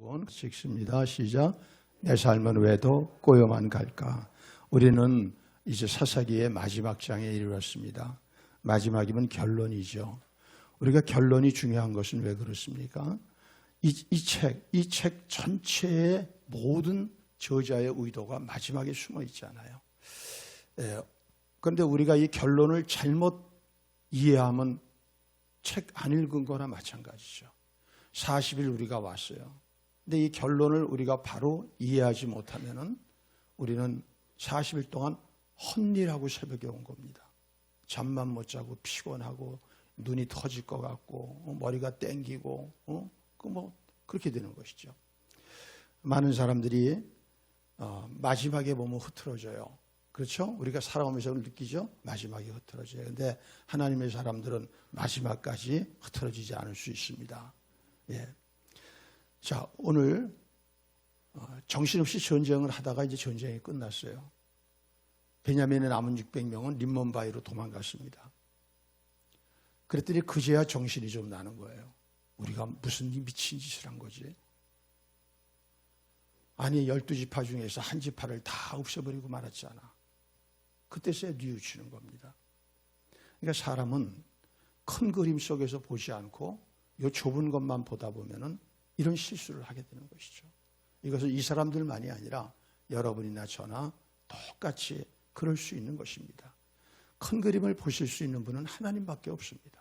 읽습니다. 시작. 내 삶은 왜도 꼬여만 갈까. 우리는 이제 사사기의 마지막 장에 이르렀습니다. 마지막이면 결론이죠. 우리가 결론이 중요한 것은 왜 그렇습니까? 이 책 전체의 모든 저자의 의도가 마지막에 숨어 있잖아요. 그런데 우리가 이 결론을 잘못 이해하면 책 안 읽은 거나 마찬가지죠. 40일 우리가 왔어요. 근데 이 결론을 우리가 바로 이해하지 못하면은 우리는 40일 동안 헛일하고 새벽에 온 겁니다. 잠만 못 자고 피곤하고 눈이 터질 것 같고 머리가 땡기고 그렇게 되는 것이죠. 많은 사람들이 마지막에 보면 흐트러져요. 그렇죠? 우리가 살아오면서 느끼죠? 마지막에 흐트러져요. 그런데 하나님의 사람들은 마지막까지 흐트러지지 않을 수 있습니다. 예. 자, 오늘 정신없이 전쟁을 하다가 이제 전쟁이 끝났어요. 베냐민의 남은 600명은 림몬바이로 도망갔습니다. 그랬더니 그제야 정신이 좀 나는 거예요. 우리가 무슨 미친 짓을 한 거지? 아니 12지파 중에서 한 지파를 다 없애버리고 말았잖아. 그때서야 뉘우치는 겁니다. 그러니까 사람은 큰 그림 속에서 보지 않고 이 좁은 것만 보다 보면은 이런 실수를 하게 되는 것이죠. 이것은 이 사람들만이 아니라 여러분이나 저나 똑같이 그럴 수 있는 것입니다. 큰 그림을 보실 수 있는 분은 하나님밖에 없습니다.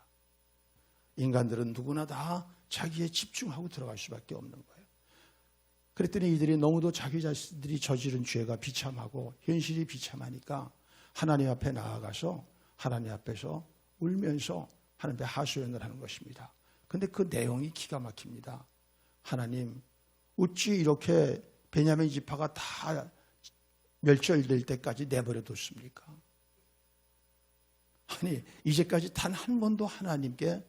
인간들은 누구나 다 자기에 집중하고 들어갈 수밖에 없는 거예요. 그랬더니 이들이 너무도 자기 자신들이 저지른 죄가 비참하고 현실이 비참하니까 하나님 앞에 나아가서 하나님 앞에서 울면서 하나님 앞에 하소연을 하는 것입니다. 그런데 그 내용이 기가 막힙니다. 하나님, 어찌 이렇게 베냐민 지파가 다 멸절될 때까지 내버려 뒀습니까? 아니, 이제까지 단 한 번도 하나님께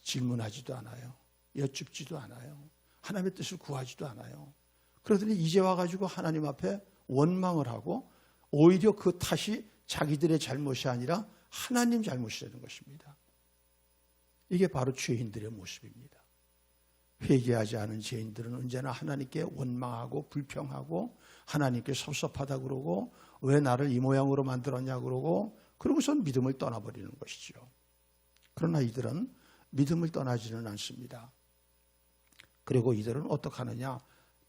질문하지도 않아요. 여쭙지도 않아요. 하나님의 뜻을 구하지도 않아요. 그러더니 이제 와가지고 하나님 앞에 원망을 하고 오히려 그 탓이 자기들의 잘못이 아니라 하나님 잘못이라는 것입니다. 이게 바로 죄인들의 모습입니다. 회개하지 않은 죄인들은 언제나 하나님께 원망하고 불평하고 하나님께 섭섭하다 그러고 왜 나를 이 모양으로 만들었냐 그러고 그러고선 믿음을 떠나버리는 것이죠. 그러나 이들은 믿음을 떠나지는 않습니다. 그리고 이들은 어떻게 하느냐?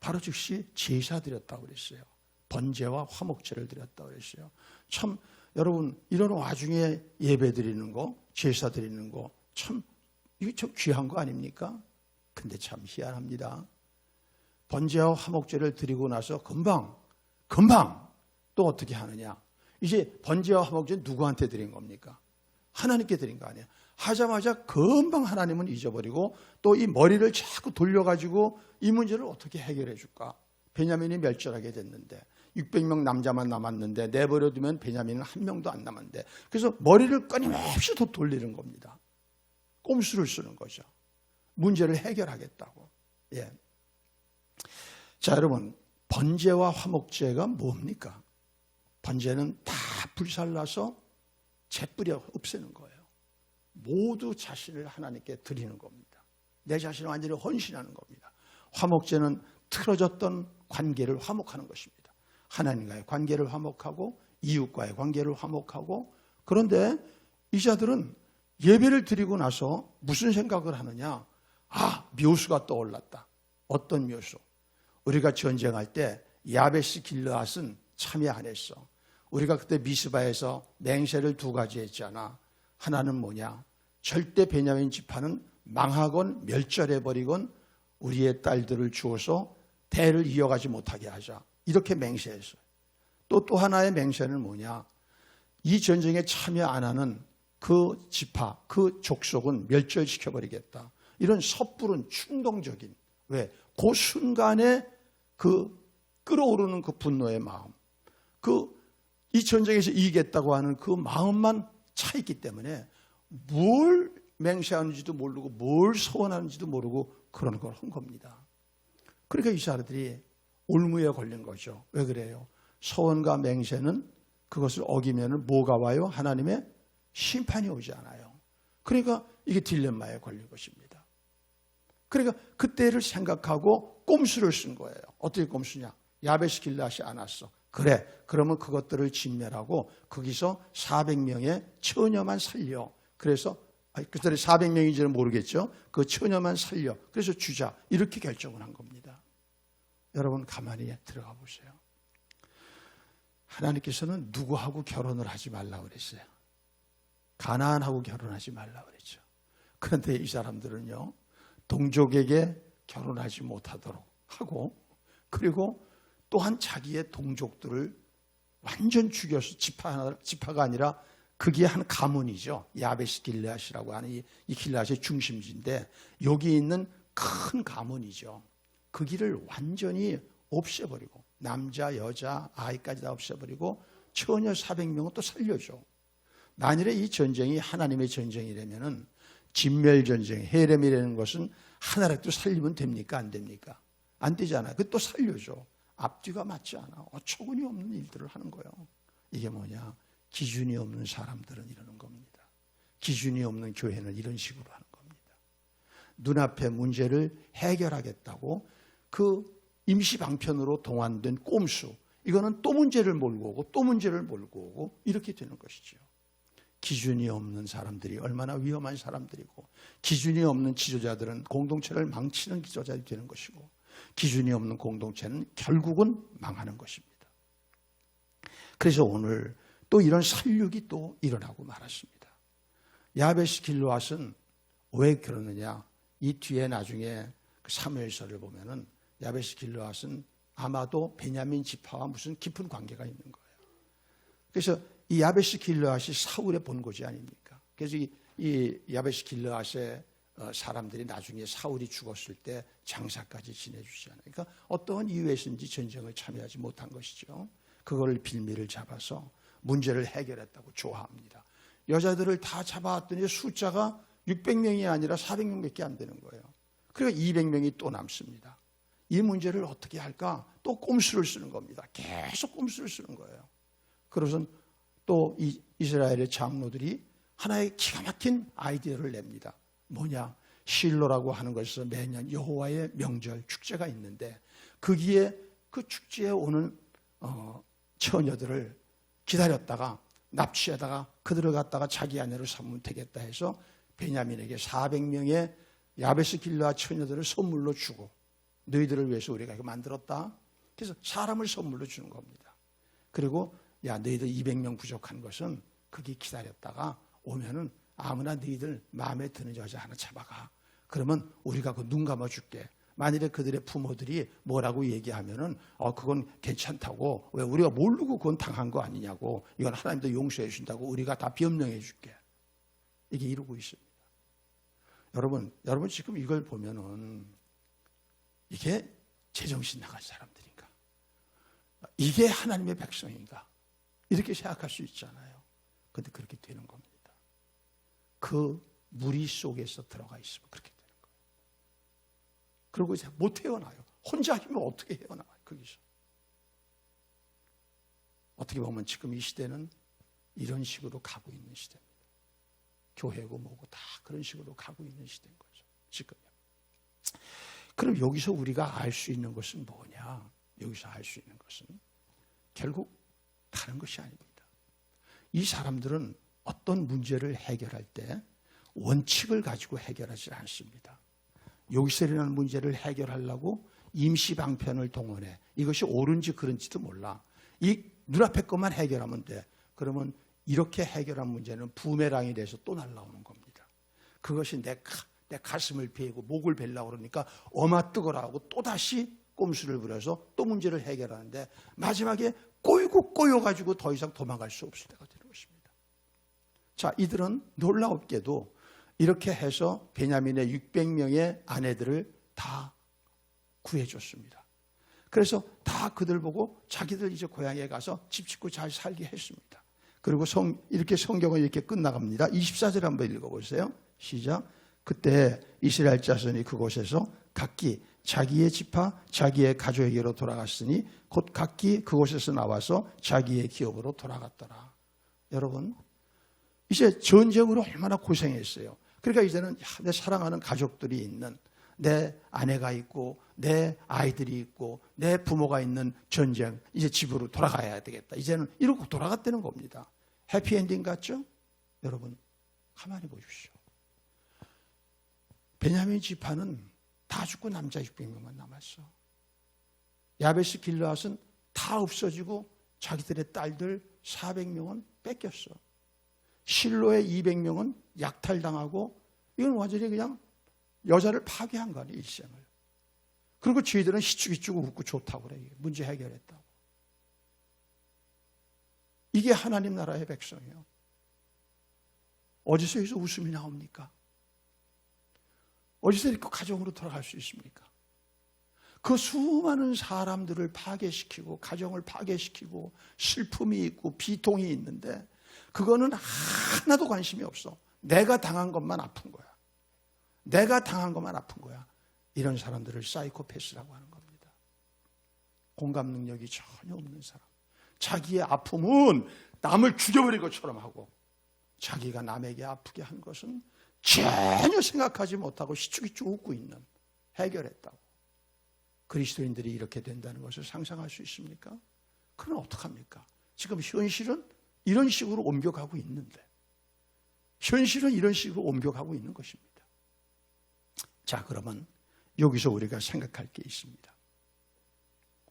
바로 즉시 제사 드렸다고 그랬어요. 번제와 화목제를 드렸다고 그랬어요. 참 여러분 이런 와중에 예배 드리는 거, 제사 드리는 거 참 이게 참 귀한 거 아닙니까? 근데 참 희한합니다. 번제와 화목제를 드리고 나서 금방 또 어떻게 하느냐? 이제 번제와 화목제 누구한테 드린 겁니까? 하나님께 드린 거 아니에요. 하자마자 금방 하나님은 잊어버리고 또 이 머리를 자꾸 돌려가지고 이 문제를 어떻게 해결해 줄까? 베냐민이 멸절하게 됐는데 600명 남자만 남았는데 내버려두면 베냐민은 한 명도 안 남았는데 그래서 머리를 끊임없이 더 돌리는 겁니다. 꼼수를 쓰는 거죠. 문제를 해결하겠다고. 예. 자, 여러분, 번제와 화목제가 뭡니까? 번제는 다 불살라서 재뿌려 없애는 거예요. 모두 자신을 하나님께 드리는 겁니다. 내 자신을 완전히 헌신하는 겁니다. 화목제는 틀어졌던 관계를 화목하는 것입니다. 하나님과의 관계를 화목하고 이웃과의 관계를 화목하고 그런데 이 자들은 예배를 드리고 나서 무슨 생각을 하느냐? 묘수가 떠올랐다. 어떤 묘수? 우리가 전쟁할 때 야베스 길르앗은 참여 안 했어. 우리가 그때 미스바에서 맹세를 2가지 했잖아. 하나는 뭐냐? 절대 베냐민 지파는 망하건 멸절해버리건 우리의 딸들을 주어서 대를 이어가지 못하게 하자. 이렇게 맹세했어요. 또 하나의 맹세는 뭐냐? 이 전쟁에 참여 안 하는 그 지파, 그 족속은 멸절시켜버리겠다. 이런 섣부른 충동적인 왜? 그 순간에 그 끓어오르는 그 분노의 마음, 이 전쟁에서 이기겠다고 하는 그 마음만 차 있기 때문에 뭘 맹세하는지도 모르고 뭘 서원하는지도 모르고 그런 걸 한 겁니다. 그러니까 이 사람들이 올무에 걸린 거죠. 왜 그래요? 서원과 맹세는 그것을 어기면 뭐가 와요? 하나님의 심판이 오지 않아요. 그러니까 이게 딜레마에 걸린 것입니다. 그러니까 그때를 생각하고 꼼수를 쓴 거예요. 어떻게 꼼수냐? 야베스 길앗이 안 왔어. 그래, 그러면 그것들을 진멸하고 거기서 400명의 처녀만 살려. 그래서 그들이 400명인지는 모르겠죠. 그 처녀만 살려. 그래서 주자. 이렇게 결정을 한 겁니다. 여러분 가만히 들어가 보세요. 하나님께서는 누구하고 결혼을 하지 말라고 그랬어요. 가나안하고 결혼하지 말라고 그랬죠. 그런데 이 사람들은요, 동족에게 결혼하지 못하도록 하고, 그리고 또한 자기의 동족들을 완전 죽여서 지파가 아니라 그게 한 가문이죠. 야베스 길앗이라고 하는 이 길앗의 중심지인데 여기 있는 큰 가문이죠. 그 길을 완전히 없애버리고 남자, 여자, 아이까지 다 없애버리고 처녀 400명은 또 살려줘. 만일에 이 전쟁이 하나님의 전쟁이라면은 진멸전쟁, 헤렘이라는 것은 하나라도 살리면 됩니까? 안 됩니까? 안 되잖아요. 그 또 살려줘. 앞뒤가 맞지 않아. 어처구니 없는 일들을 하는 거예요. 이게 뭐냐? 기준이 없는 사람들은 이러는 겁니다. 기준이 없는 교회는 이런 식으로 하는 겁니다. 눈앞의 문제를 해결하겠다고 그 임시방편으로 동원된 꼼수, 이거는 또 문제를 몰고 오고 또 문제를 몰고 오고 이렇게 되는 것이죠. 기준이 없는 사람들이 얼마나 위험한 사람들이고, 기준이 없는 지도자들은 공동체를 망치는 지도자들이 되는 것이고, 기준이 없는 공동체는 결국은 망하는 것입니다. 그래서 오늘 또 이런 살육이 또 일어나고 말았습니다. 야베스 길앗은 왜 그러느냐? 이 뒤에 나중에 그 사무엘서를 보면은 야베스 길앗은 아마도 베냐민 지파와 무슨 깊은 관계가 있는 거예요. 그래서 이 야베스 길앗이 사울의 본고지 아닙니까? 그래서 이 야베스 길앗의 사람들이 나중에 사울이 죽었을 때 장사까지 지내주지 않아요. 그러니까 어떠한 이유에서인지 전쟁을 참여하지 못한 것이죠. 그걸 빌미를 잡아서 문제를 해결했다고 좋아합니다. 여자들을 다 잡아왔더니 숫자가 600명이 아니라 400명밖에 안 되는 거예요. 그리고 200명이 또 남습니다. 이 문제를 어떻게 할까? 또 꼼수를 쓰는 겁니다. 계속 꼼수를 쓰는 거예요. 그래서 또 이스라엘의 장로들이 하나의 기가 막힌 아이디어를 냅니다. 뭐냐? 실로라고 하는 것에서 매년 여호와의 명절 축제가 있는데 거기에 그 축제에 오는 처녀들을 기다렸다가 납치하다가 그들을 갖다가 자기 아내로 삼으면 되겠다 해서 베냐민에게 400명의 야베스 길앗 처녀들을 선물로 주고, 너희들을 위해서 우리가 이거 만들었다. 그래서 사람을 선물로 주는 겁니다. 그리고 야, 너희들 200명 부족한 것은 거기 기다렸다가 오면은 아무나 너희들 마음에 드는 여자 하나 잡아가. 그러면 우리가 그 눈 감아줄게. 만일에 그들의 부모들이 뭐라고 얘기하면은 그건 괜찮다고, 왜 우리가 모르고 그건 당한 거 아니냐고, 이건 하나님도 용서해 주신다고 우리가 다 변명해 줄게. 이게 이루고 있습니다. 여러분 지금 이걸 보면은 이게 제정신 나간 사람들인가? 이게 하나님의 백성인가? 이렇게 생각할 수 있잖아요. 그런데 그렇게 되는 겁니다. 그 무리 속에서 들어가 있으면 그렇게 되는 거예요. 그리고 이제 못 헤어나요. 혼자 아니면 어떻게 헤어나와요, 거기서. 어떻게 보면 지금 이 시대는 이런 식으로 가고 있는 시대입니다. 교회고 뭐고 다 그런 식으로 가고 있는 시대인 거죠, 지금요. 그럼 여기서 우리가 알 수 있는 것은 뭐냐? 여기서 알 수 있는 것은 결국 다른 것이 아닙니다. 이 사람들은 어떤 문제를 해결할 때 원칙을 가지고 해결하지 않습니다. 여기서 일어나는 문제를 해결하려고 임시방편을 동원해. 이것이 옳은지 그런지도 몰라. 이 눈앞에 것만 해결하면 돼. 그러면 이렇게 해결한 문제는 부메랑이 돼서 또 날아오는 겁니다. 그것이 내 가슴을 베고 목을 베려고 그러니까 어마 뜨거라 하고 또다시 꼼수를 부려서 또 문제를 해결하는데 마지막에 꼬여가지고 더 이상 도망갈 수 없을 때가 되는 것입니다. 자, 이들은 놀라웠게도 이렇게 해서 베냐민의 600명의 아내들을 다 구해줬습니다. 그래서 다 그들 보고 자기들 이제 고향에 가서 집 짓고 잘 살게 했습니다. 그리고 이렇게 성경은 이렇게 끝나갑니다. 24절 한번 읽어보세요. 시작. 그때 이스라엘 자손이 그곳에서 각기 자기의 지파, 자기의 가족에게로 돌아갔으니 곧 각기 그곳에서 나와서 자기의 기업으로 돌아갔더라. 여러분, 이제 전쟁으로 얼마나 고생했어요. 그러니까 이제는 내 사랑하는 가족들이 있는, 내 아내가 있고 내 아이들이 있고 내 부모가 있는 전쟁, 이제 집으로 돌아가야 되겠다. 이제는 이러고 돌아갔다는 겁니다. 해피엔딩 같죠? 여러분 가만히 보십시오. 베냐민 지파는 다 죽고 남자 600명만 남았어. 야베스 길르앗은 다 없어지고 자기들의 딸들 400명은 뺏겼어. 실로의 200명은 약탈당하고, 이건 완전히 그냥 여자를 파괴한 거 아니에요, 일생을. 그리고 저희들은 희죽희죽 웃고 좋다고 그래요. 문제 해결했다고. 이게 하나님 나라의 백성이에요. 어디서 여기서 웃음이 나옵니까? 어디서 이렇게 가정으로 돌아갈 수 있습니까? 그 수많은 사람들을 파괴시키고 가정을 파괴시키고 슬픔이 있고 비통이 있는데 그거는 하나도 관심이 없어. 내가 당한 것만 아픈 거야. 내가 당한 것만 아픈 거야. 이런 사람들을 사이코패스라고 하는 겁니다. 공감 능력이 전혀 없는 사람. 자기의 아픔은 남을 죽여버린 것처럼 하고 자기가 남에게 아프게 한 것은 전혀 생각하지 못하고 희죽희죽 웃고 있는, 해결했다고. 그리스도인들이 이렇게 된다는 것을 상상할 수 있습니까? 그럼 어떡합니까? 지금 현실은 이런 식으로 옮겨가고 있는데, 현실은 이런 식으로 옮겨가고 있는 것입니다. 자, 그러면 여기서 우리가 생각할 게 있습니다.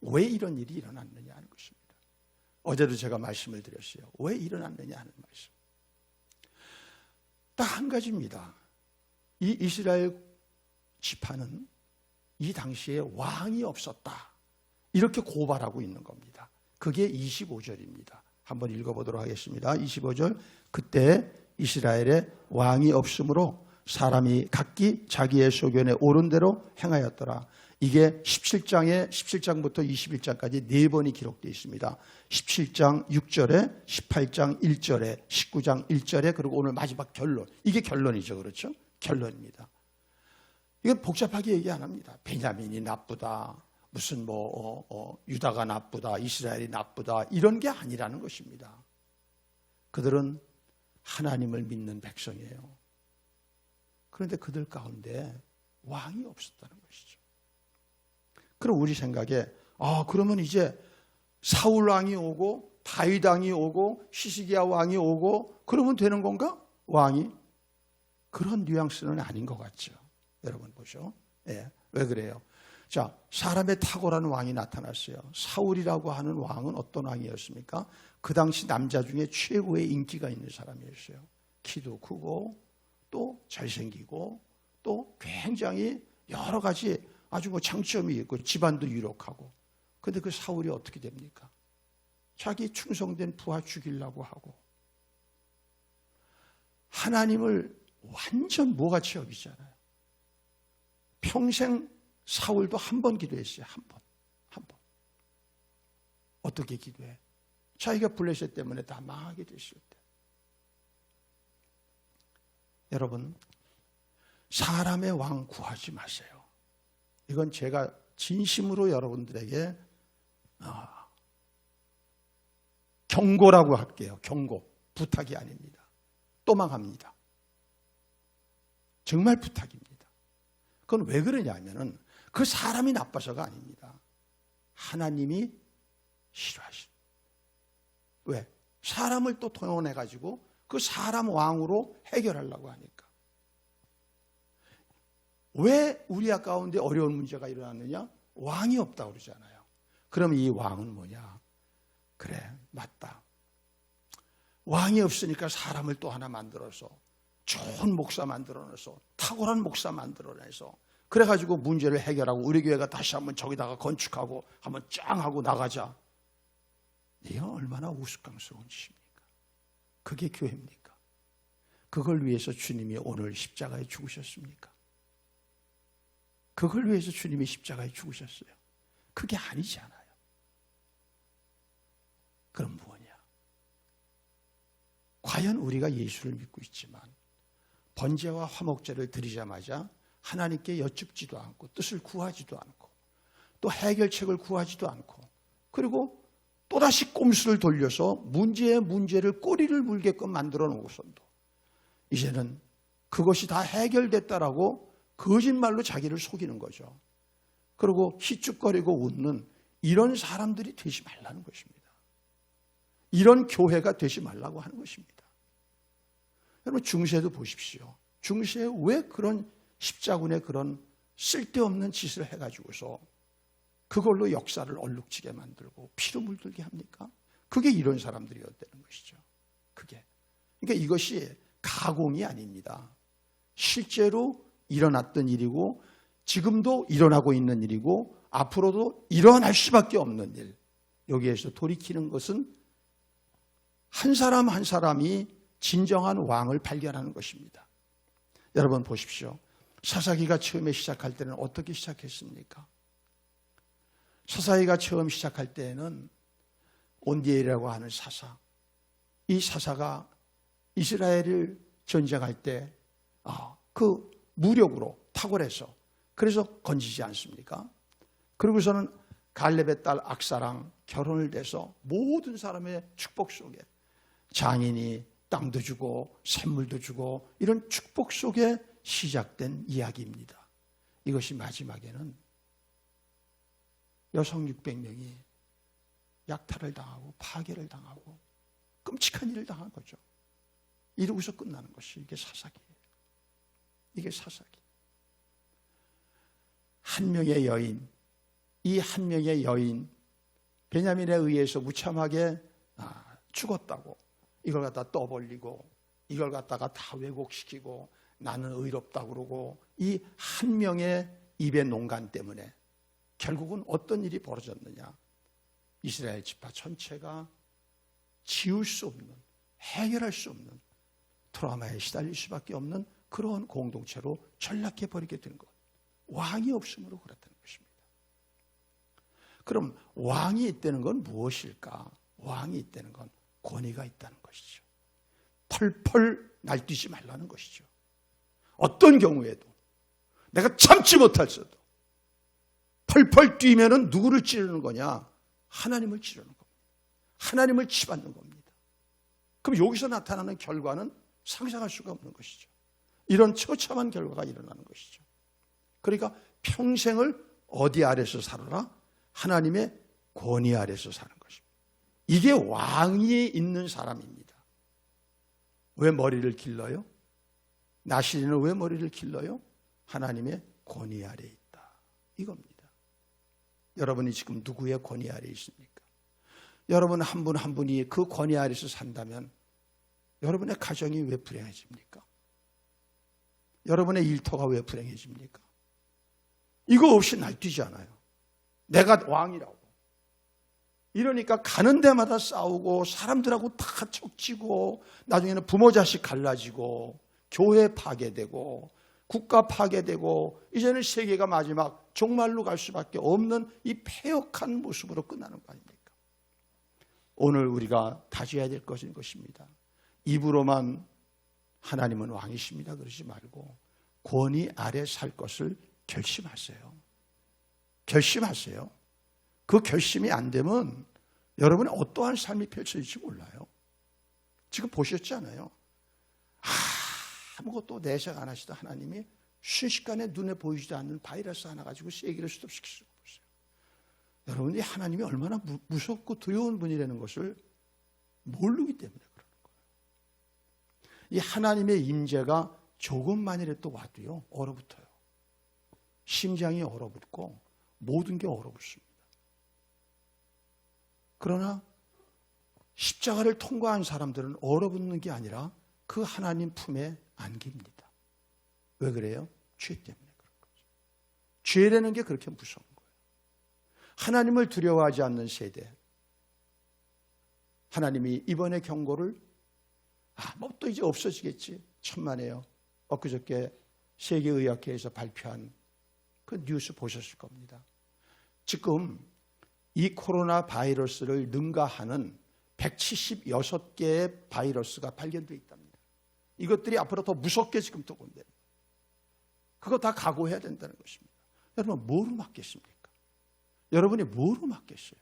왜 이런 일이 일어났느냐 하는 것입니다. 어제도 제가 말씀을 드렸어요. 왜 일어났느냐 하는 말씀. 딱 한 가지입니다. 이 이스라엘 지파는 이 당시에 왕이 없었다, 이렇게 고발하고 있는 겁니다. 그게 25절입니다. 한번 읽어보도록 하겠습니다. 25절. 그때 이스라엘에 왕이 없으므로 사람이 각기 자기의 소견에 옳은 대로 행하였더라. 이게 17장부터 21장까지 4번이 기록되어 있습니다. 17장 6절에, 18장 1절에, 19장 1절에, 그리고 오늘 마지막 결론. 이게 결론이죠. 그렇죠? 결론입니다. 이건 복잡하게 얘기 안 합니다. 베냐민이 나쁘다, 무슨 유다가 나쁘다, 이스라엘이 나쁘다, 이런 게 아니라는 것입니다. 그들은 하나님을 믿는 백성이에요. 그런데 그들 가운데 왕이 없었다는 것이죠. 그럼 우리 생각에 그러면 이제 사울 왕이 오고 다윗 왕이 오고 히스기야 왕이 오고 그러면 되는 건가? 왕이? 그런 뉘앙스는 아닌 것 같죠. 여러분 보죠. 예, 왜 그래요? 자, 사람의 탁월한 왕이 나타났어요. 사울이라고 하는 왕은 어떤 왕이었습니까? 그 당시 남자 중에 최고의 인기가 있는 사람이었어요. 키도 크고 또 잘생기고 또 굉장히 여러 가지 아주 장점이 있고 집안도 유력하고. 그런데 그 사울이 어떻게 됩니까? 자기 충성된 부하 죽이려고 하고 하나님을 완전 뭐같이 여기잖아요. 평생 사울도 한 번 기도했어요. 한 번. 어떻게 기도해? 자기가 블레셋 때문에 다 망하게 됐을 때. 여러분, 사람의 왕 구하지 마세요. 이건 제가 진심으로 여러분들에게 경고라고 할게요. 경고. 부탁이 아닙니다. 또 망합니다. 정말 부탁입니다. 그건 왜 그러냐면은 그 사람이 나빠서가 아닙니다. 하나님이 싫어하신. 왜? 사람을 또 동원해가지고 그 사람 왕으로 해결하려고 하니까. 왜 우리아 가운데 어려운 문제가 일어났느냐? 왕이 없다고 그러잖아요. 그럼 이 왕은 뭐냐? 그래, 맞다. 왕이 없으니까 사람을 또 하나 만들어서 좋은 목사 만들어내서 탁월한 목사 만들어내서 그래가지고 문제를 해결하고 우리 교회가 다시 한번 저기다가 건축하고 한번 짱 하고 나가자. 이게 얼마나 우스꽝스러운 짓입니까? 그게 교회입니까? 그걸 위해서 주님이 오늘 십자가에 죽으셨습니까? 그걸 위해서 주님이 십자가에 죽으셨어요. 그게 아니잖아요. 그럼 뭐냐? 과연 우리가 예수를 믿고 있지만 번제와 화목제를 드리자마자 하나님께 여쭙지도 않고 뜻을 구하지도 않고 또 해결책을 구하지도 않고 그리고 또다시 꼼수를 돌려서 문제에 문제를 꼬리를 물게끔 만들어 놓고선도 이제는 그것이 다 해결됐다라고 거짓말로 자기를 속이는 거죠. 그리고 희죽거리고 웃는 이런 사람들이 되지 말라는 것입니다. 이런 교회가 되지 말라고 하는 것입니다. 여러분 중세도 보십시오. 중세에 왜 그런 십자군의 그런 쓸데없는 짓을 해가지고서 그걸로 역사를 얼룩지게 만들고 피로 물들게 합니까? 그게 이런 사람들이었다는 것이죠. 그러니까 이것이 가공이 아닙니다. 실제로 일어났던 일이고 지금도 일어나고 있는 일이고 앞으로도 일어날 수밖에 없는 일. 여기에서 돌이키는 것은 한 사람 한 사람이 진정한 왕을 발견하는 것입니다. 여러분 보십시오. 사사기가 처음에 시작할 때는 어떻게 시작했습니까? 사사기가 처음 시작할 때에는 온디엘이라고 하는 사사, 이 사사가 이스라엘을 전쟁할 때 그 무력으로 탁월해서 그래서 건지지 않습니까? 그리고서는 갈렙의 딸 악사랑 결혼을 돼서 모든 사람의 축복 속에 장인이 땅도 주고 샘물도 주고 이런 축복 속에 시작된 이야기입니다. 이것이 마지막에는 여성 600명이 약탈을 당하고 파괴를 당하고 끔찍한 일을 당한 거죠. 이러고서 끝나는 것이 이게 사사기예요. 이게 사사기. 한 명의 여인, 이 한 명의 여인 베냐민에 의해서 무참하게 죽었다고 이걸 갖다 떠벌리고 이걸 갖다가 다 왜곡시키고 나는 의롭다고 그러고 이 한 명의 입의 농간 때문에 결국은 어떤 일이 벌어졌느냐. 이스라엘 지파 전체가 지울 수 없는, 해결할 수 없는 트라우마에 시달릴 수밖에 없는 그런 공동체로 전락해버리게 된 것. 왕이 없으므로 그렇다는 것입니다. 그럼 왕이 있다는 건 무엇일까? 왕이 있다는 건 권위가 있다는 것이죠. 펄펄 날뛰지 말라는 것이죠. 어떤 경우에도 내가 참지 못할서도 펄펄 뛰면은 누구를 찌르는 거냐? 하나님을 찌르는 겁니다. 하나님을 치받는 겁니다. 그럼 여기서 나타나는 결과는 상상할 수가 없는 것이죠. 이런 처참한 결과가 일어나는 것이죠. 그러니까 평생을 어디 아래서 살아라? 하나님의 권위 아래서 사는 것입니다. 이게 왕이 있는 사람입니다. 왜 머리를 길러요? 나시리는 왜 머리를 길러요? 하나님의 권위 아래에 있다. 이겁니다. 여러분이 지금 누구의 권위 아래에 있습니까? 여러분 한 분 한 분이 그 권위 아래에서 산다면 여러분의 가정이 왜 불행해집니까? 여러분의 일터가 왜 불행해집니까? 이거 없이 날뛰지 않아요. 내가 왕이라고. 이러니까 가는 데마다 싸우고 사람들하고 다 척지고 나중에는 부모 자식 갈라지고 교회 파괴되고 국가 파괴되고 이제는 세계가 마지막 종말로 갈 수밖에 없는 이 패역한 모습으로 끝나는 거 아닙니까? 오늘 우리가 다져야 될 것인 것입니다. 입으로만 하나님은 왕이십니다 그러지 말고 권위 아래 살 것을 결심하세요. 결심하세요. 그 결심이 안 되면 여러분의 어떠한 삶이 펼쳐질지 몰라요. 지금 보셨잖아요. 아무것도 내색 안 하시던 하나님이 순식간에 눈에 보이지도 않는 바이러스 하나 가지고 세계를 스톱시킬 수가 없어요. 여러분이 하나님이 얼마나 무섭고 두려운 분이라는 것을 모르기 때문에 그러는 거예요. 이 하나님의 임재가 조금만이라도 와도요 얼어붙어요. 심장이 얼어붙고 모든 게 얼어붙습니다. 그러나 십자가를 통과한 사람들은 얼어붙는 게 아니라 그 하나님 품에 안깁니다. 왜 그래요? 죄 때문에 그런 거죠. 죄라는 게 그렇게 무서운 거예요. 하나님을 두려워하지 않는 세대. 하나님이 이번에 경고를 뭐 또 이제 없어지겠지. 천만에요. 엊그저께 세계의학회에서 발표한 그 뉴스 보셨을 겁니다. 지금 이 코로나 바이러스를 능가하는 176개의 바이러스가 발견되어 있답니다. 이것들이 앞으로 더 무섭게 지금 또 온대. 그거 다 각오해야 된다는 것입니다. 여러분 뭐로 막겠습니까? 여러분이 뭐로 막겠어요?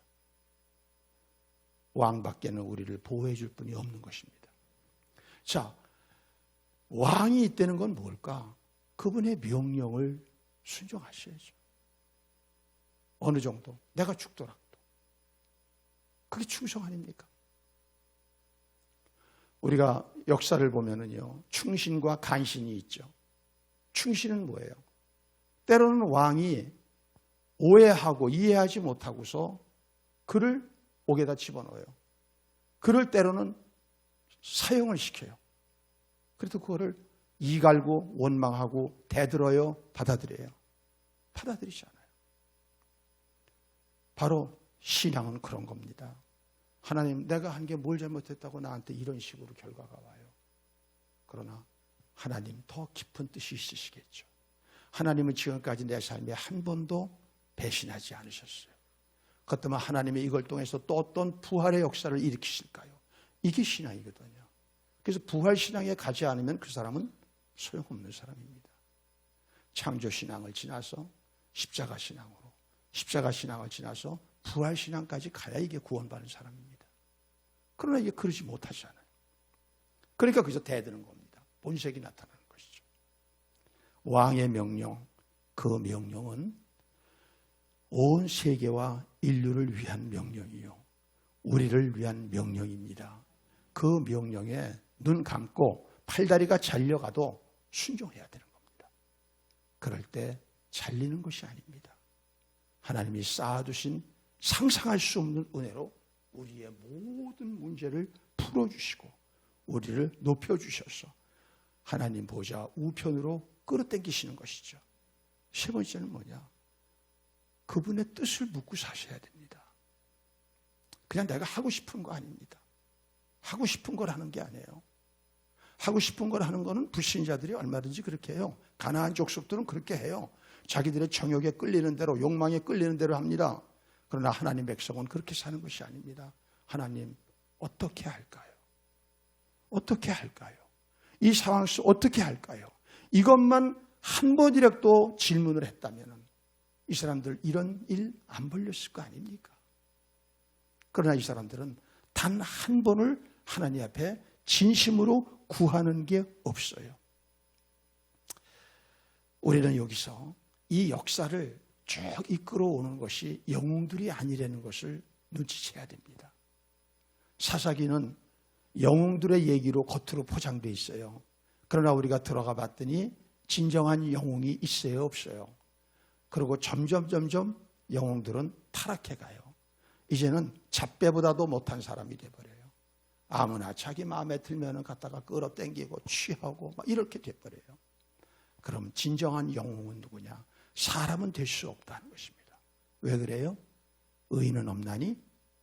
왕밖에는 우리를 보호해 줄 분이 없는 것입니다. 자, 왕이 있다는 건 뭘까? 그분의 명령을 순종하셔야죠. 어느 정도 내가 죽더라도. 그게 충성 아닙니까? 우리가 역사를 보면은요, 충신과 간신이 있죠. 충신은 뭐예요? 때로는 왕이 오해하고 이해하지 못하고서 그를 옥에다 집어넣어요. 그를 때로는 사형을 시켜요. 그래도 그거를 이갈고 원망하고 대들어요? 받아들여요? 받아들이지 않아요. 바로 신앙은 그런 겁니다. 하나님, 내가 한 게 뭘 잘못했다고 나한테 이런 식으로 결과가 와요. 그러나 하나님 더 깊은 뜻이 있으시겠죠. 하나님은 지금까지 내 삶에 한 번도 배신하지 않으셨어요. 그렇다면 하나님이 이걸 통해서 또 어떤 부활의 역사를 일으키실까요? 이게 신앙이거든요. 그래서 부활신앙에 가지 않으면 그 사람은 소용없는 사람입니다. 창조신앙을 지나서 십자가신앙으로, 십자가신앙을 지나서 부활신앙까지 가야 이게 구원받는 사람입니다. 그러나 이게 그러지 못하잖아요. 그러니까 거기서 대드는 겁니다. 본색이 나타나는 것이죠. 왕의 명령, 그 명령은 온 세계와 인류를 위한 명령이요, 우리를 위한 명령입니다. 그 명령에 눈 감고 팔다리가 잘려가도 순종해야 되는 겁니다. 그럴 때 잘리는 것이 아닙니다. 하나님이 쌓아두신 상상할 수 없는 은혜로 우리의 모든 문제를 풀어주시고 우리를 높여주셔서 하나님 보좌 우편으로 끌어당기시는 것이죠. 세 번째는 뭐냐? 그분의 뜻을 묻고 사셔야 됩니다. 그냥 내가 하고 싶은 거 아닙니다. 하고 싶은 걸 하는 게 아니에요. 하고 싶은 걸 하는 거는 불신자들이 얼마든지 그렇게 해요. 가나안 족속들은 그렇게 해요. 자기들의 정욕에 끌리는 대로, 욕망에 끌리는 대로 합니다. 그러나 하나님 백성은 그렇게 사는 것이 아닙니다. 하나님, 어떻게 할까요? 어떻게 할까요? 이 상황 속 어떻게 할까요? 이것만 한 번이라도 질문을 했다면 이 사람들 이런 일 안 벌렸을 거 아닙니까? 그러나 이 사람들은 단 한 번을 하나님 앞에 진심으로 구하는 게 없어요. 우리는 여기서 이 역사를 쭉 이끌어오는 것이 영웅들이 아니라는 것을 눈치채야 됩니다. 사사기는 영웅들의 얘기로 겉으로 포장되어 있어요. 그러나 우리가 들어가 봤더니 진정한 영웅이 있어요, 없어요? 그리고 점점 영웅들은 타락해 가요. 이제는 잡배보다도 못한 사람이 돼버려요. 아무나 자기 마음에 들면 갖다가 끌어당기고 취하고 막 이렇게 돼버려요. 그럼 진정한 영웅은 누구냐? 사람은 될 수 없다는 것입니다. 왜 그래요? 의인은 없나니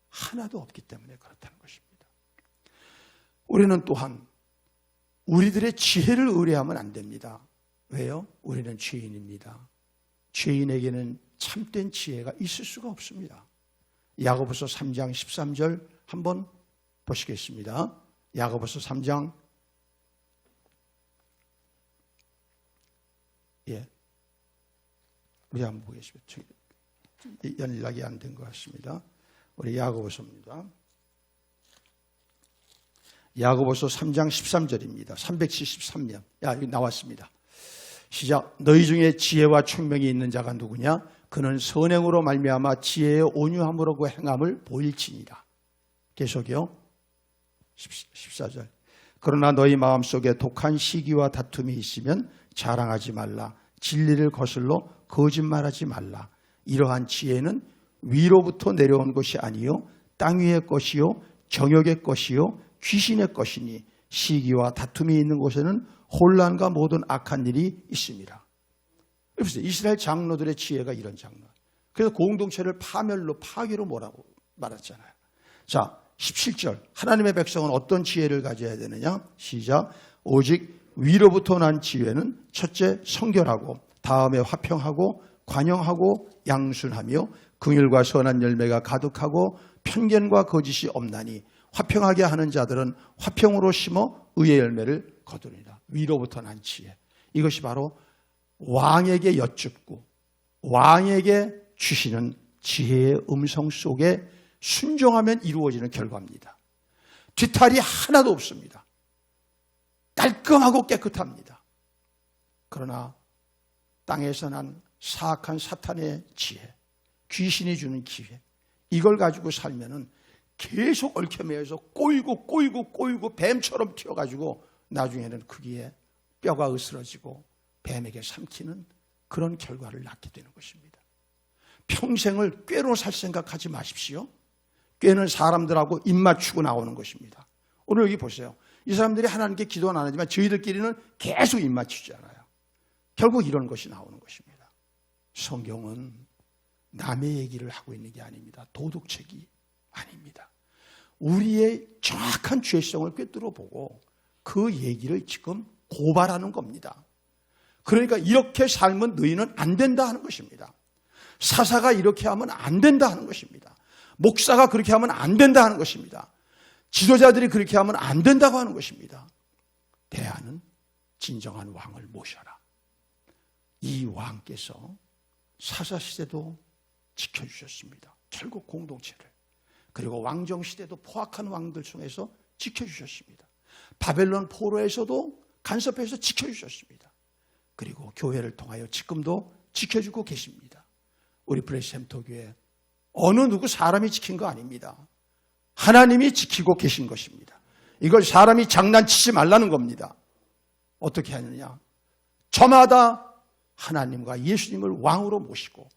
하나도 없기 때문에 그렇다는 것입니다. 우리는 또한 우리들의 지혜를 의뢰하면 안 됩니다. 왜요? 우리는 죄인입니다. 죄인에게는 참된 지혜가 있을 수가 없습니다. 야고보서 3장 13절 한번 보시겠습니다. 야고보서 3장, 우리 한번 보겠습니다. 연락이 안 된 것 같습니다. 우리 야고보서입니다. 야고보서 3장 13절입니다. 373면. 여기 나왔습니다. 시작. 너희 중에 지혜와 총명이 있는 자가 누구냐? 그는 선행으로 말미암아 지혜의 온유함으로 그 행함을 보일지니라. 계속이요. 14절. 그러나 너희 마음속에 독한 시기와 다툼이 있으면 자랑하지 말라. 진리를 거슬러 거짓말하지 말라. 이러한 지혜는 위로부터 내려온 것이 아니요 땅 위의 것이요 정욕의 것이요 귀신의 것이니 시기와 다툼이 있는 곳에는 혼란과 모든 악한 일이 있습니다. 그래서 이스라엘 장로들의 지혜가 이런 장로. 그래서 공동체를 파괴로 뭐라고 말했잖아요. 자, 17절. 하나님의 백성은 어떤 지혜를 가져야 되느냐? 시작. 오직 위로부터 난 지혜는 첫째 성결하고 다음에 화평하고 관용하고 양순하며 긍휼과 선한 열매가 가득하고 편견과 거짓이 없나니 화평하게 하는 자들은 화평으로 심어 의의 열매를 거두리라. 위로부터 난 지혜. 이것이 바로 왕에게 여쭙고 왕에게 주시는 지혜의 음성 속에 순종하면 이루어지는 결과입니다. 뒤탈이 하나도 없습니다. 깔끔하고 깨끗합니다. 그러나 땅에서 난 사악한 사탄의 지혜, 귀신이 주는 기회, 이걸 가지고 살면은 계속 얽혀매여서 꼬이고 뱀처럼 튀어가지고 나중에는 거기에 뼈가 으스러지고 뱀에게 삼키는 그런 결과를 낳게 되는 것입니다. 평생을 꾀로 살 생각하지 마십시오. 꾀는 사람들하고 입 맞추고 나오는 것입니다. 오늘 여기 보세요. 이 사람들이 하나님께 기도는 안 하지만 저희들끼리는 계속 입 맞추잖아요. 결국 이런 것이 나오는 것입니다. 성경은 남의 얘기를 하고 있는 게 아닙니다. 도덕책이 아닙니다. 우리의 정확한 죄성을 꿰뚫어 보고 그 얘기를 지금 고발하는 겁니다. 그러니까 이렇게 살면 너희는 안 된다 하는 것입니다. 사사가 이렇게 하면 안 된다 하는 것입니다. 목사가 그렇게 하면 안 된다 하는 것입니다. 지도자들이 그렇게 하면 안 된다고 하는 것입니다. 대안은 진정한 왕을 모셔라. 이 왕께서 사사시대도 지켜주셨습니다. 결국 공동체를. 그리고 왕정시대도 포악한 왕들 중에서 지켜주셨습니다. 바벨론 포로에서도 간섭해서 지켜주셨습니다. 그리고 교회를 통하여 지금도 지켜주고 계십니다. 우리 브레스햄토교회 어느 누구 사람이 지킨 거 아닙니다. 하나님이 지키고 계신 것입니다. 이걸 사람이 장난치지 말라는 겁니다. 어떻게 하느냐? 저마다 하나님과 예수님을 왕으로 모시고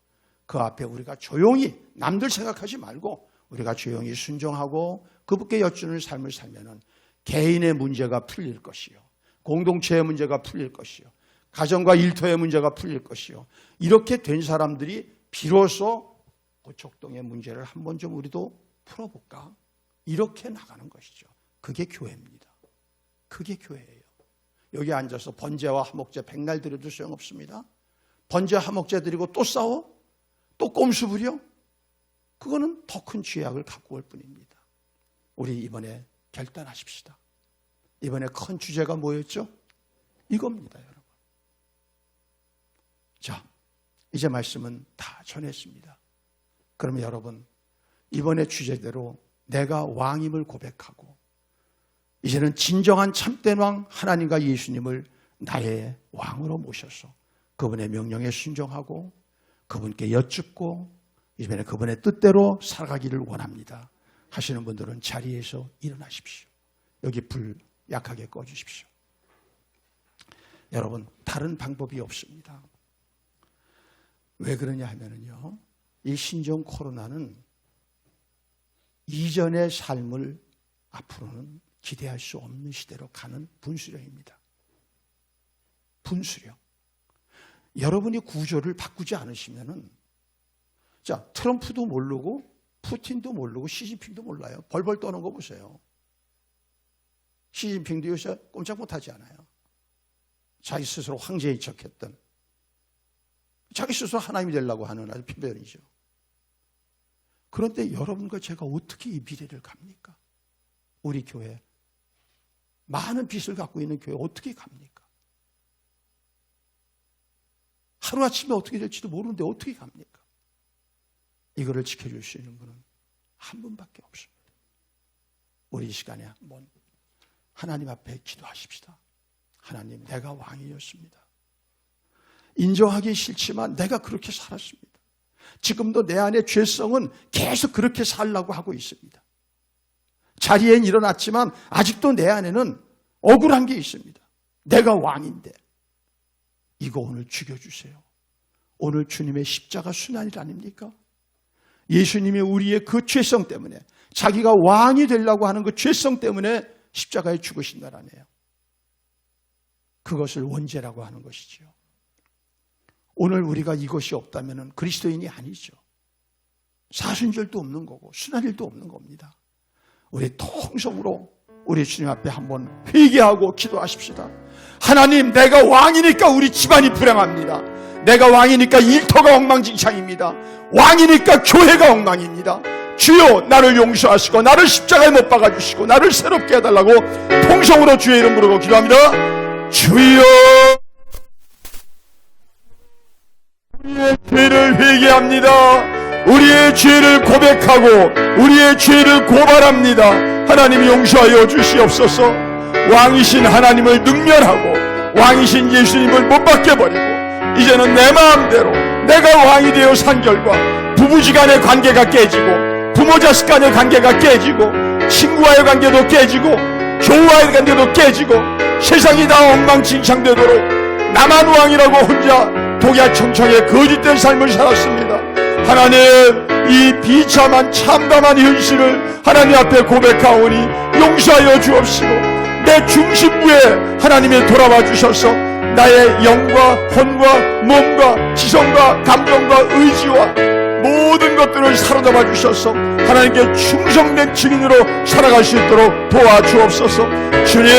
그 앞에 우리가 조용히 남들 생각하지 말고 우리가 조용히 순종하고 그분께 여쭈는 삶을 살면은 개인의 문제가 풀릴 것이요, 공동체의 문제가 풀릴 것이요, 가정과 일터의 문제가 풀릴 것이요. 이렇게 된 사람들이 비로소 고척동의 문제를 한번 좀 우리도 풀어볼까? 이렇게 나가는 것이죠. 그게 교회입니다. 그게 교회예요. 여기 앉아서 번제와 화목제 백날 드려도 소용없습니다. 번제 화목제 드리고 또 싸워? 또 꼼수 부려? 그거는 더 큰 죄악을 갖고 올 뿐입니다. 우리 이번에 결단하십시다. 이번에 큰 주제가 뭐였죠? 이겁니다, 여러분. 자, 이제 말씀은 다 전했습니다. 그러면 여러분, 이번에 주제대로 내가 왕임을 고백하고 이제는 진정한 참된 왕 하나님과 예수님을 나의 왕으로 모셔서 그분의 명령에 순종하고 그분께 여쭙고 이번에 그분의 뜻대로 살아가기를 원합니다 하시는 분들은 자리에서 일어나십시오. 여기 불 약하게 꺼주십시오. 여러분, 다른 방법이 없습니다. 왜 그러냐 하면요, 이 신종 코로나는 이전의 삶을 앞으로는 기대할 수 없는 시대로 가는 분수령입니다. 분수령. 여러분이 구조를 바꾸지 않으시면은, 자, 트럼프도 모르고 푸틴도 모르고 시진핑도 몰라요. 벌벌 떠는 거 보세요. 시진핑도 요새 꼼짝 못하지 않아요. 자기 스스로 황제인 척했던, 자기 스스로 하나님이 되려고 하는 아주 피변이죠. 그런데 여러분과 제가 어떻게 이 미래를 갑니까? 우리 교회, 많은 빚을 갖고 있는 교회 어떻게 갑니까? 하루아침에 어떻게 될지도 모르는데 어떻게 갑니까? 이거를 지켜줄 수 있는 분은 한 분밖에 없습니다. 우리 이 시간에 한번 하나님 앞에 기도하십시다. 하나님, 내가 왕이었습니다. 인정하기 싫지만 내가 그렇게 살았습니다. 지금도 내 안의 죄성은 계속 그렇게 살려고 하고 있습니다. 자리엔 일어났지만 아직도 내 안에는 억울한 게 있습니다. 내가 왕인데. 이거 오늘 죽여주세요. 오늘 주님의 십자가 순환일 아닙니까? 예수님이 우리의 그 죄성 때문에, 자기가 왕이 되려고 하는 그 죄성 때문에 십자가에 죽으신 나라네요. 그것을 원죄라고 하는 것이죠. 오늘 우리가 이것이 없다면 그리스도인이 아니죠. 사순절도 없는 거고 순환일도 없는 겁니다. 우리 통성으로 우리 주님 앞에 한번 회개하고 기도하십시다. 하나님, 내가 왕이니까 우리 집안이 불행합니다. 내가 왕이니까 일터가 엉망진창입니다. 왕이니까 교회가 엉망입니다. 주여, 나를 용서하시고 나를 십자가에 못 박아주시고 나를 새롭게 해달라고 통성으로 주의 이름 부르고 기도합니다. 주여, 우리의 죄를 회개합니다. 우리의 죄를 고백하고 우리의 죄를 고발합니다. 하나님, 용서하여 주시옵소서. 왕이신 하나님을 능멸하고 왕이신 예수님을 못 박게 버리고 이제는 내 마음대로 내가 왕이 되어 산 결과 부부지간의 관계가 깨지고 부모 자식 간의 관계가 깨지고 친구와의 관계도 깨지고 교우와의 관계도 깨지고 세상이 다 엉망진창되도록 나만 왕이라고 혼자 독야청청의 거짓된 삶을 살았습니다. 하나님, 이 비참한 참담한 현실을 하나님 앞에 고백하오니 용서하여 주옵시고 내 중심부에 하나님이 돌아와 주셔서 나의 영과 혼과 몸과 지성과 감정과 의지와 모든 것들을 사로잡아 주셔서 하나님께 충성된 증인으로 살아갈 수 있도록 도와주옵소서. 주님,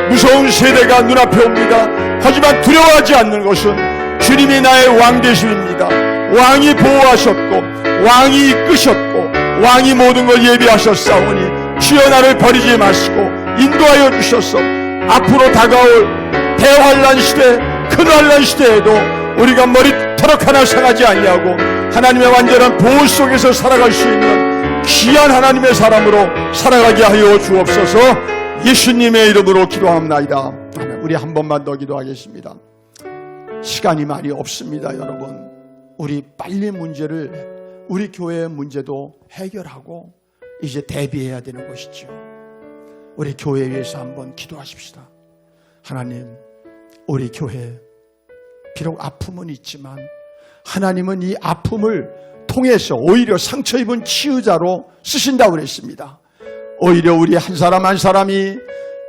무서운 세대가 눈앞에 옵니다. 하지만 두려워하지 않는 것은 주님이 나의 왕 되심입니다. 왕이 보호하셨고 왕이 이끄셨고 왕이 모든 걸 예비하셨사오니 주여 나를 버리지 마시고 인도하여 주셔서 앞으로 다가올 대환란 시대, 큰 환란 시대에도 우리가 머리털럭 하나 상하지 아니하고 하나님의 완전한 보호 속에서 살아갈 수 있는 귀한 하나님의 사람으로 살아가게 하여 주옵소서. 예수님의 이름으로 기도합나이다. 우리 한 번만 더 기도하겠습니다. 시간이 많이 없습니다. 여러분, 우리 빨리 문제를, 우리 교회의 문제도 해결하고 이제 대비해야 되는 것이죠. 우리 교회에 위해서 한번 기도하십시다. 하나님, 우리 교회 비록 아픔은 있지만 하나님은 이 아픔을 통해서 오히려 상처 입은 치유자로 쓰신다고 그랬습니다. 오히려 우리 한 사람 한 사람이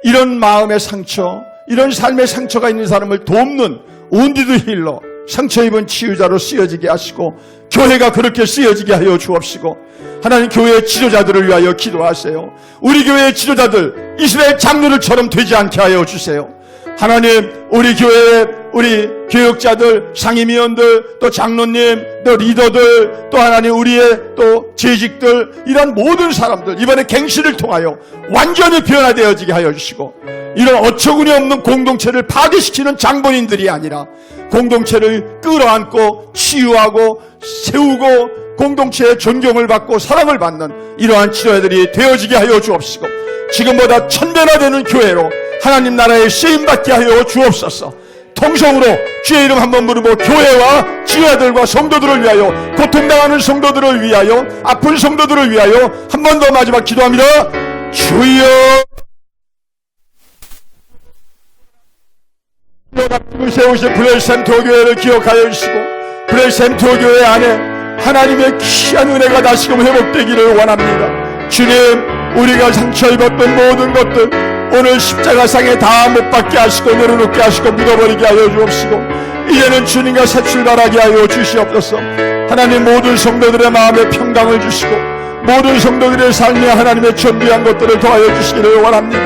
이런 마음의 상처, 이런 삶의 상처가 있는 사람을 돕는 온디드 힐러, 상처 입은 치유자로 쓰여지게 하시고 교회가 그렇게 쓰여지게 하여 주옵시고 하나님, 교회의 지도자들을 위하여 기도하세요. 우리 교회의 지도자들 이스라엘 장로들처럼 되지 않게 하여 주세요. 하나님, 우리 교회의 우리 교역자들, 상임위원들, 또 장로님, 또 리더들, 또 하나님 우리의 또 재직들, 이런 모든 사람들 이번에 갱신을 통하여 완전히 변화되어지게 하여 주시고 이런 어처구니 없는 공동체를 파괴시키는 장본인들이 아니라 공동체를 끌어안고 치유하고 세우고 공동체의 존경을 받고 사랑을 받는 이러한 지도자들이 되어지게 하여 주옵시고 지금보다 1000배나 되는 교회로 하나님 나라에 쓰임받게 하여 주옵소서. 통성으로 주의 이름 한번 부르고 교회와 지도자들과 성도들을 위하여, 고통당하는 성도들을 위하여, 아픈 성도들을 위하여 한 번 더 마지막 기도합니다. 주여, 세우신 브레이센터 교회를 기억하여 주시고 브레이센터 교회 안에 하나님의 귀한 은혜가 다시금 회복되기를 원합니다. 주님, 우리가 상처 입었던 모든 것들 오늘 십자가상에 다 못 박게 하시고 내려놓게 하시고 묻어버리게 하여 주옵시고 이제는 주님과 새 출발하게 하여 주시옵소서. 하나님, 모든 성도들의 마음에 평강을 주시고 모든 성도들의 삶에 하나님의 존귀한 것들을 더하여 주시기를 원합니다.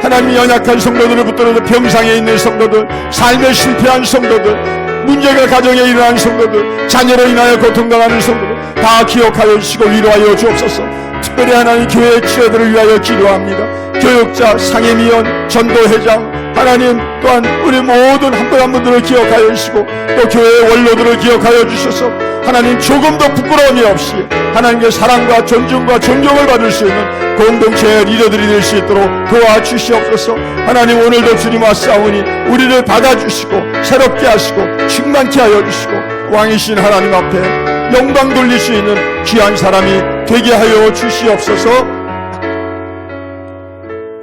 하나님, 연약한 성도들을 붙들어서 병상에 있는 성도들, 삶에 실패한 성도들, 문제가 가정에 일어난 성도들, 자녀로 인하여 고통당하는 성도들 다 기억하여 주시고 위로하여 주옵소서. 특별히 하나님 교회의 지도자들을 위하여 기도합니다. 교육자, 상임위원, 전도회장, 하나님 또한 우리 모든 한 분 한 분들을 기억하여 주시고 또 교회의 원로들을 기억하여 주셔서 하나님 조금도 부끄러움이 없이 하나님의 사랑과 존중과 존경을 받을 수 있는 공동체의 리더들이 될 수 있도록 도와주시옵소서. 하나님, 오늘도 주님 왔사오니 우리를 받아주시고 새롭게 하시고 충만케 하여 주시고 왕이신 하나님 앞에 영광 돌릴 수 있는 귀한 사람이 되게 하여 주시옵소서.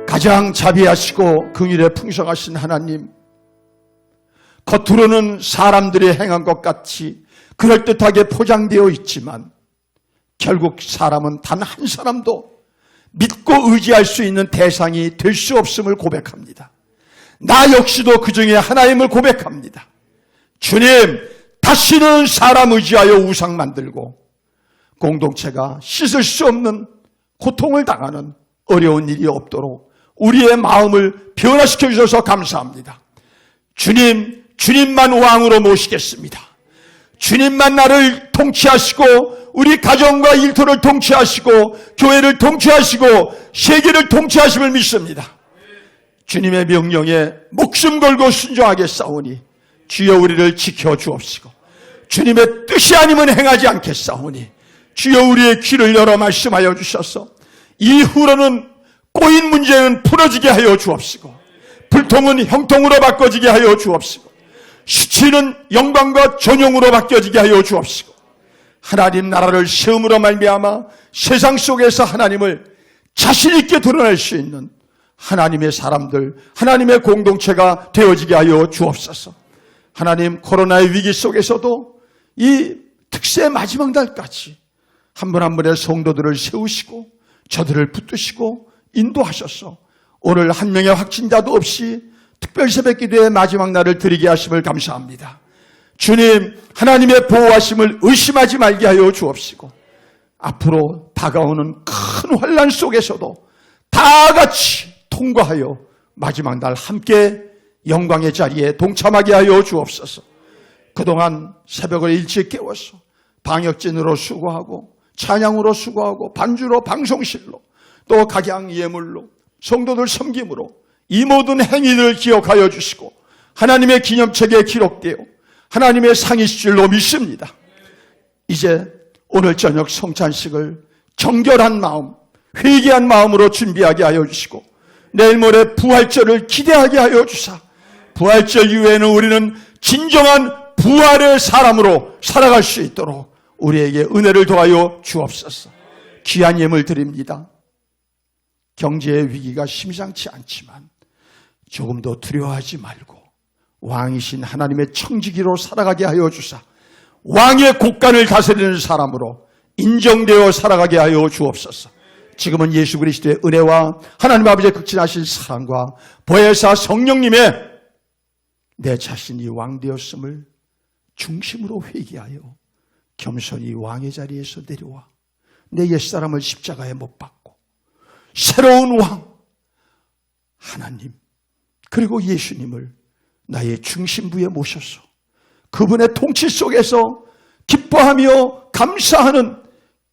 가장 자비하시고 긍휼에 풍성하신 하나님, 겉으로는 사람들이 행한 것 같이 그럴듯하게 포장되어 있지만 결국 사람은 단 한 사람도 믿고 의지할 수 있는 대상이 될 수 없음을 고백합니다. 나 역시도 그 중에 하나임을 고백합니다. 주님, 다시는 사람 의지하여 우상 만들고 공동체가 씻을 수 없는 고통을 당하는 어려운 일이 없도록 우리의 마음을 변화시켜 주셔서 감사합니다. 주님, 주님만 왕으로 모시겠습니다. 주님만 나를 통치하시고 우리 가정과 일터를 통치하시고 교회를 통치하시고 세계를 통치하심을 믿습니다. 주님의 명령에 목숨 걸고 순종하게 싸우니 주여 우리를 지켜주옵시고 주님의 뜻이 아니면 행하지 않겠사오니 주여 우리의 귀를 열어 말씀하여 주셔서 이후로는 꼬인 문제는 풀어지게 하여 주옵시고 불통은 형통으로 바꿔지게 하여 주옵시고 수치는 영광과 존용으로 바뀌어지게 하여 주옵시고, 하나님 나라를 세움으로 말미암아 세상 속에서 하나님을 자신 있게 드러낼 수 있는 하나님의 사람들, 하나님의 공동체가 되어지게 하여 주옵소서. 하나님, 코로나의 위기 속에서도 이 특세 마지막 날까지 한 분 한 분의 성도들을 세우시고 저들을 붙드시고 인도하셔서 오늘 한 명의 확진자도 없이 특별 새벽기도의 마지막 날을 드리게 하심을 감사합니다. 주님, 하나님의 보호하심을 의심하지 말게 하여 주옵시고, 앞으로 다가오는 큰 환난 속에서도 다 같이 통과하여 마지막 날 함께 영광의 자리에 동참하게 하여 주옵소서. 그동안 새벽을 일찍 깨워서 방역진으로 수고하고 찬양으로 수고하고 반주로 방송실로 또 각양 예물로 성도들 섬김으로 이 모든 행위를 기억하여 주시고 하나님의 기념책에 기록되어 하나님의 상이 있을 줄로 믿습니다. 이제 오늘 저녁 성찬식을 정결한 마음, 회개한 마음으로 준비하게 하여 주시고 내일 모레 부활절을 기대하게 하여 주사 부활절 이후에는 우리는 진정한 부활의 사람으로 살아갈 수 있도록 우리에게 은혜를 더하여 주옵소서. 귀한 예물 드립니다. 경제의 위기가 심상치 않지만 조금 더 두려워하지 말고 왕이신 하나님의 청지기로 살아가게 하여 주사 왕의 국간을 다스리는 사람으로 인정되어 살아가게 하여 주옵소서. 지금은 예수 그리스도의 은혜와 하나님 아버지의 극진하신 사랑과 보혜사 성령님의 내 자신이 왕 되었음을 중심으로 회개하여 겸손히 왕의 자리에서 내려와 내 옛사람을 십자가에 못 박고 새로운 왕 하나님 그리고 예수님을 나의 중심부에 모셔서 그분의 통치 속에서 기뻐하며 감사하는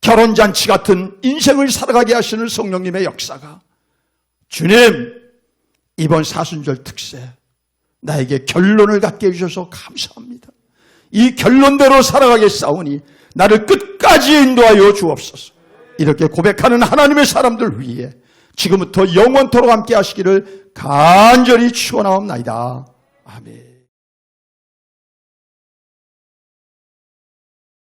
결혼잔치 같은 인생을 살아가게 하시는 성령님의 역사가 주님 이번 사순절 특세 나에게 결론을 갖게 해주셔서 감사합니다. 이 결론대로 살아가겠사오니 나를 끝까지 인도하여 주옵소서. 이렇게 고백하는 하나님의 사람들 위해 지금부터 영원토록 함께 하시기를 간절히 축원하옵나이다. 아멘.